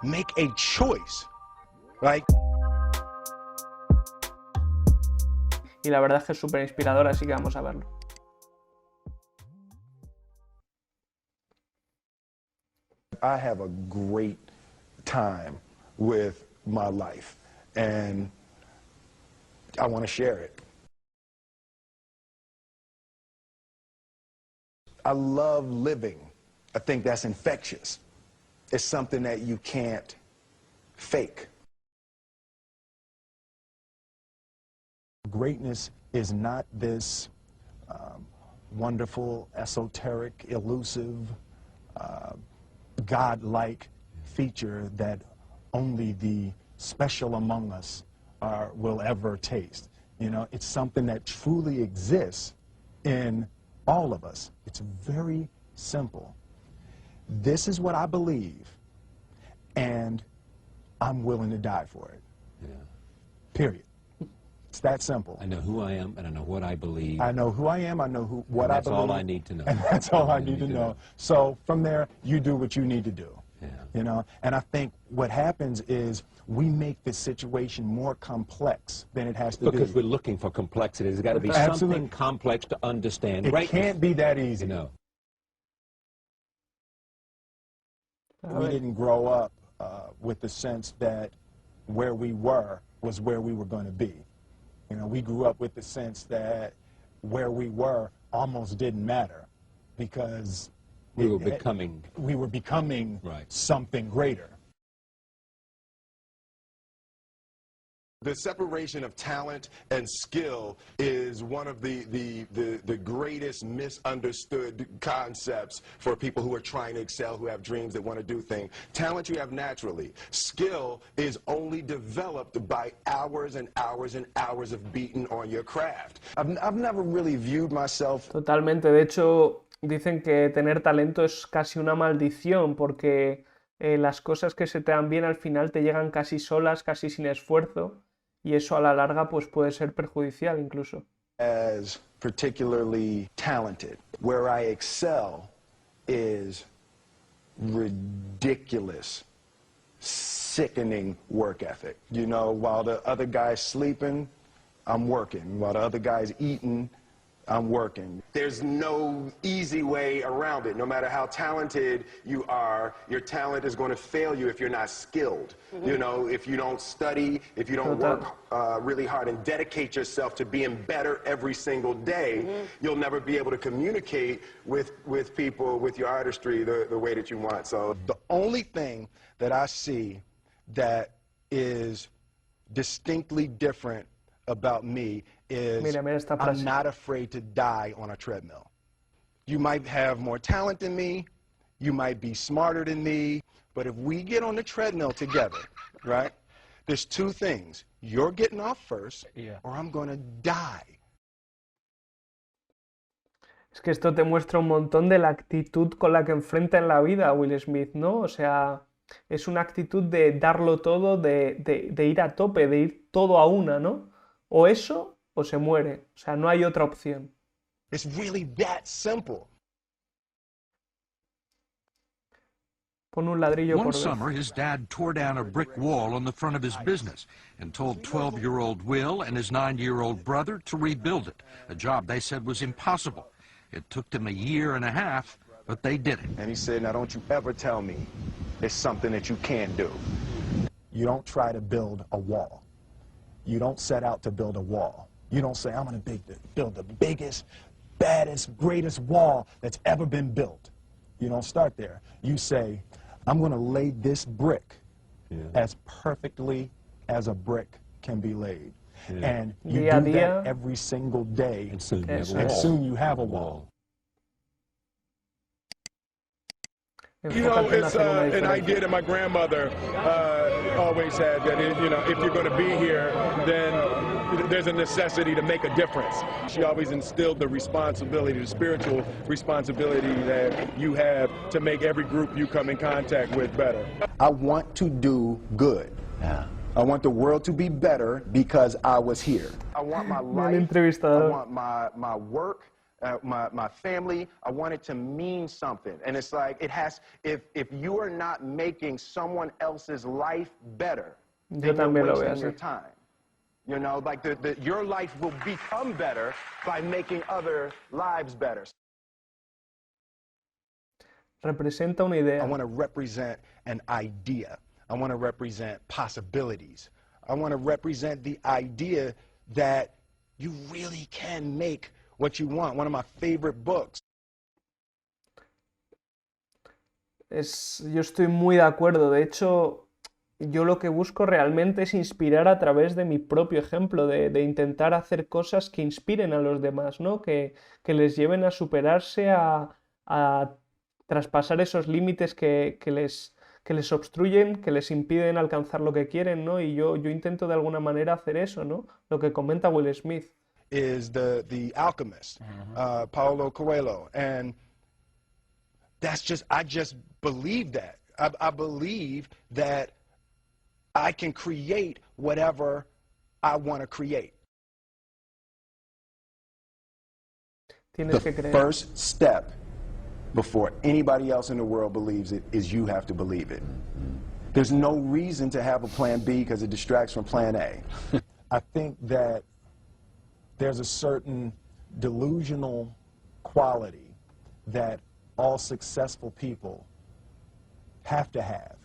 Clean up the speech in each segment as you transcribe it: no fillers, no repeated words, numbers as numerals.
make a choice, right? Y la verdad es que es súper inspirador, así que vamos a verlo. I have a great time with my life, and I want to share it. I love living. I think that's infectious. It's something that you can't fake. Greatness is not this wonderful, esoteric, elusive, God-like feature that only the special among us will ever taste. You know, it's something that truly exists in all of us. It's very simple. This is what I believe, and I'm willing to die for it. Yeah. Period. It's that simple. I know who I am, and I know what I believe. I know who I am, I know what I believe. That's all I need to know. And that's all I need to know. So from there, you do what you need to do. Yeah. You know, and I think what happens is we make the situation more complex than it has to be. Because we're looking for complexity. There's got to be Absolutely. something complex to understand. It Right? can't be that easy. You know. We didn't grow up with the sense that where we were was where we were going to be. You know, we grew up with the sense that where we were almost didn't matter because we were becoming right. Something greater. The separation of talent and skill is one of the greatest misunderstood concepts for people who are trying to excel, who have dreams, that want to do things. Talent you have naturally. Skill is only developed by hours and hours and hours of beating on your craft. I've never really viewed myself. Totalmente. De hecho, dicen que tener talento es casi una maldición porque las cosas que se te dan bien al final te llegan casi solas, casi sin esfuerzo. Y eso a la larga pues puede ser perjudicial incluso. As particularly talented, where I excel is ridiculous, sickening work ethic. You know, while the other guy's sleeping, I'm working. While the other guy's eating, I'm working. There's no easy way around it. No matter how talented you are, your talent is going to fail you if you're not skilled. Mm-hmm. You know, if you don't study, if you don't work really hard and dedicate yourself to being better every single day, you'll never be able to communicate with people, with your artistry, the way that you want. So the only thing that I see that is distinctly different about me is I'm not afraid to die on a treadmill. You might have more talent than me, you might be smarter than me, but if we get on the treadmill together, right, there's two things. You're getting off first, or I'm going to die. Es que esto te muestra un montón de la actitud con la que enfrenta en la vida Will Smith, ¿no? O sea, es una actitud de darlo todo, de ir a tope, de ir todo a una, ¿no? O eso o se muere. O sea, no hay otra opción. It's really that simple. Pon un ladrillo por One vez. summer, his dad tore down a brick wall on the front of his business and told 12-year-old Will and his 9-year-old brother to rebuild it, a job they said was impossible. It took them a year and a half, but they did it. And he said, now don't you ever tell me it's something that you can't do. You don't try to build a wall. You don't set out to build a wall. You don't say, I'm going to build the biggest, baddest, greatest wall that's ever been built. You don't start there. You say, I'm going to lay this brick as perfectly as a brick can be laid. And you do that every single day, and soon you have a wall. You know, it's an idea that my grandmother always had, that, if you're going to be here, then there's a necessity to make a difference. She always instilled the responsibility, the spiritual responsibility that you have to make every group you come in contact with better. I want to do good. Yeah. I want the world to be better because I was here. I want my life, I want my work, my family. I want it to mean something. And it's like, it has, if you are not making someone else's life better, then you're wasting your time. You know, like your life will become better by making other lives better. Representa una idea. I want to represent an idea. I want to represent possibilities. I want to represent the idea that you really can make what you want. One of my favorite books. Yo estoy muy de acuerdo. De hecho, yo lo que busco realmente es inspirar a través de mi propio ejemplo, de intentar hacer cosas que inspiren a los demás, ¿no? Que les lleven a superarse, a traspasar esos límites que les obstruyen, que les impiden alcanzar lo que quieren, ¿no? Y yo intento de alguna manera hacer eso, ¿no? Lo que comenta Will Smith. Is the Alchemist, Paulo Coelho, and I just believe that. I believe that I can create whatever I want to create. Tienes que creer. The first step before anybody else in the world believes it is you have to believe it. There's no reason to have a plan B because it distracts from plan A. I think that there's a certain delusional quality that all successful people have to have.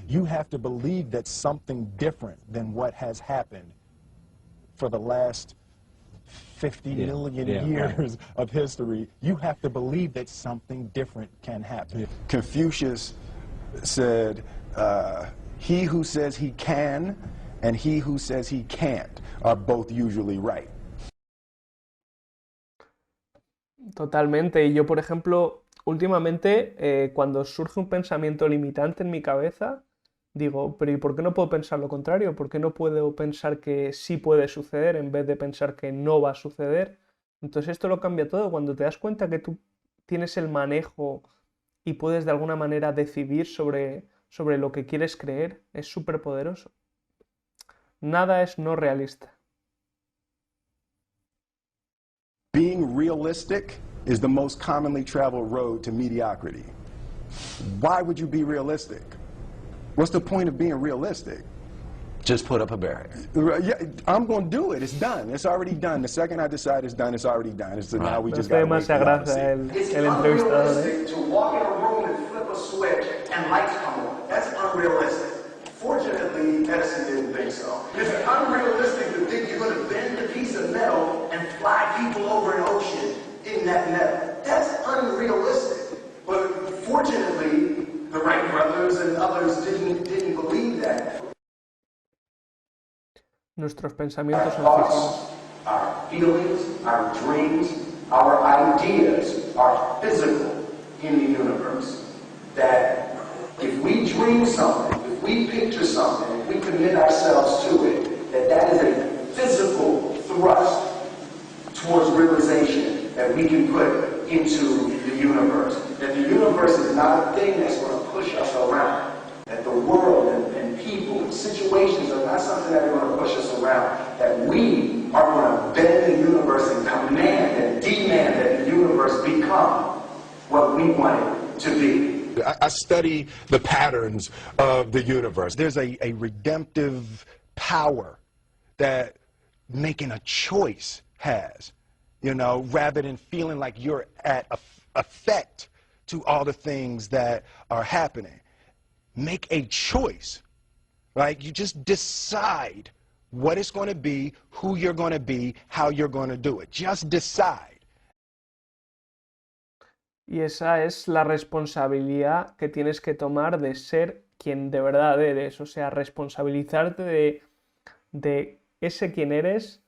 You have to believe that something different than what has happened for the last 50 million years of history, you have to believe that something different can happen. Confucius said, he who says he can and he who says he can't are both usually right. Totalmente. Y yo, por ejemplo, últimamente, cuando surge un pensamiento limitante en mi cabeza, digo, pero ¿y por qué no puedo pensar lo contrario? ¿Por qué no puedo pensar que sí puede suceder en vez de pensar que no va a suceder? Entonces esto lo cambia todo. Cuando te das cuenta que tú tienes el manejo y puedes de alguna manera decidir sobre lo que quieres creer, es súper poderoso. Nada es no realista. Being realistic is the most commonly traveled road to mediocrity. Why would you be realistic? What's the point of being realistic? Just put up a barrier. Yeah, I'm going to do it. It's done. It's already done. The second I decide it's done, it's already done. So now we just got to wait for y'all to see. It's unrealistic to walk in a room and flip a switch and lights come on. That's unrealistic. Fortunately, Edison didn't think so. It's unrealistic to think you're going to bend a piece of metal and fly people over an ocean in that metal. That's unrealistic. But fortunately, the Wright brothers and others didn't believe that. Nuestros pensamientos son Our físicos. thoughts, our feelings, our dreams, our ideas are physical in the universe. That if we dream something, if we picture something, if we commit ourselves to it, that is a physical thrust towards realization that we can put into the universe. That the universe is not a thing that's going to push us around. That the world and people and situations are not something that are going to push us around. That we are going to bend the universe and command and demand that the universe become what we want it to be. I study the patterns of the universe. There's a redemptive power that making a choice has, you know, rather than feeling like you're at effect to all the things that are happening. Make a choice, right? You just decide what it's going to be, who you're going to be, how you're going to do it. Just decide. Y esa es la responsabilidad que tienes que tomar de ser quien de verdad eres. O sea, responsabilizarte de ese quien eres,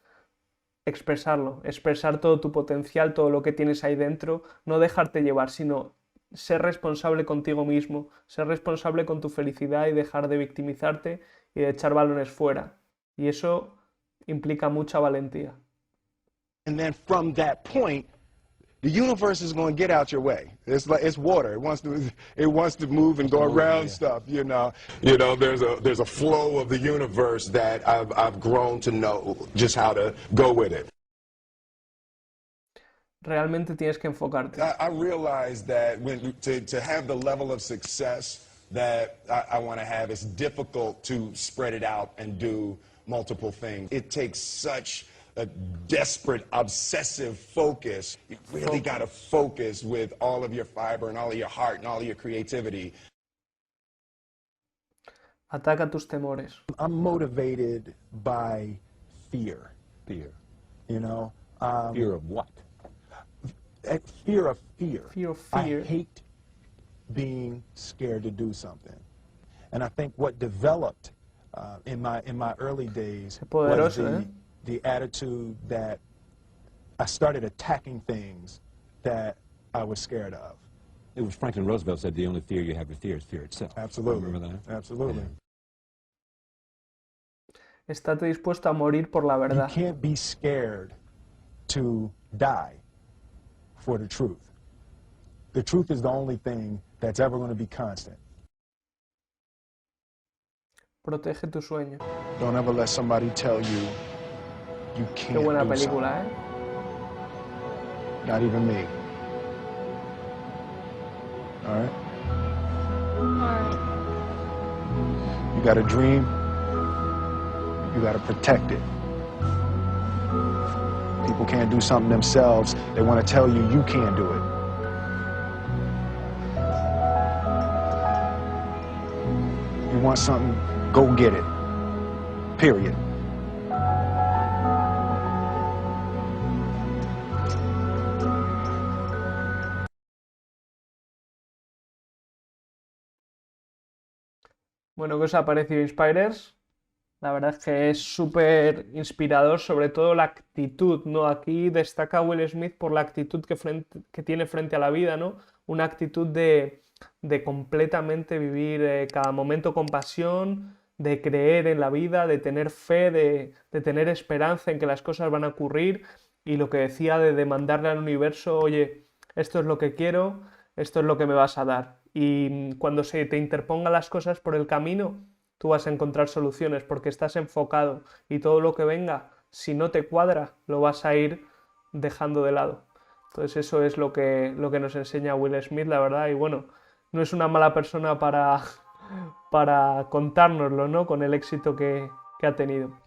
expresarlo, expresar todo tu potencial, todo lo que tienes ahí dentro, no dejarte llevar, sino ser responsable contigo mismo, ser responsable con tu felicidad y dejar de victimizarte y de echar balones fuera. Y eso implica mucha valentía. And then from that point, the universe is going to get out your way. It's like it's water. It wants to move and go around stuff. You know, there's a flow of the universe that I've grown to know just how to go with it. realmente tienes que enfocarte. I realized that to have the level of success that I want to have, it's difficult to spread it out and do multiple things. It takes such a desperate, obsessive focus. You really got to focus with all of your fiber and all of your heart and all of your creativity. Ataca tus temores. I'm motivated by fear. Fear. You know? Fear of what? Fear of fear. Fear of fear. I hate being scared to do something. And I think what developed in my early days was the attitude that I started attacking things that I was scared of. It was Franklin Roosevelt said the only fear you have to fear is fear itself. Absolutely. Remember that? Absolutely. Yeah. Estate dispuesto a morir por la You verdad. can't be scared to die for the truth. The truth is the only thing that's ever going to be constant. Protege tu sueño. Don't ever let somebody tell you you Qué can't buena do película, something. Not even me. All right? You got a dream, you got to protect it. People can't do something themselves. They want to tell you you can't do it. You want something, go get it. Period. Bueno, ¿qué os ha parecido, Inspirers? La verdad es que es súper inspirador, sobre todo la actitud, ¿no? Aquí destaca Will Smith por la actitud que tiene frente a la vida, ¿no? Una actitud de completamente vivir cada momento con pasión, de creer en la vida, de tener fe, de tener esperanza en que las cosas van a ocurrir, y lo que decía de demandarle al universo, oye, esto es lo que quiero, esto es lo que me vas a dar. Y cuando se te interpongan las cosas por el camino, tú vas a encontrar soluciones porque estás enfocado, y todo lo que venga, si no te cuadra, lo vas a ir dejando de lado. Entonces eso es lo que nos enseña Will Smith, la verdad, y bueno, no es una mala persona para contárnoslo, ¿no? Con el éxito que ha tenido.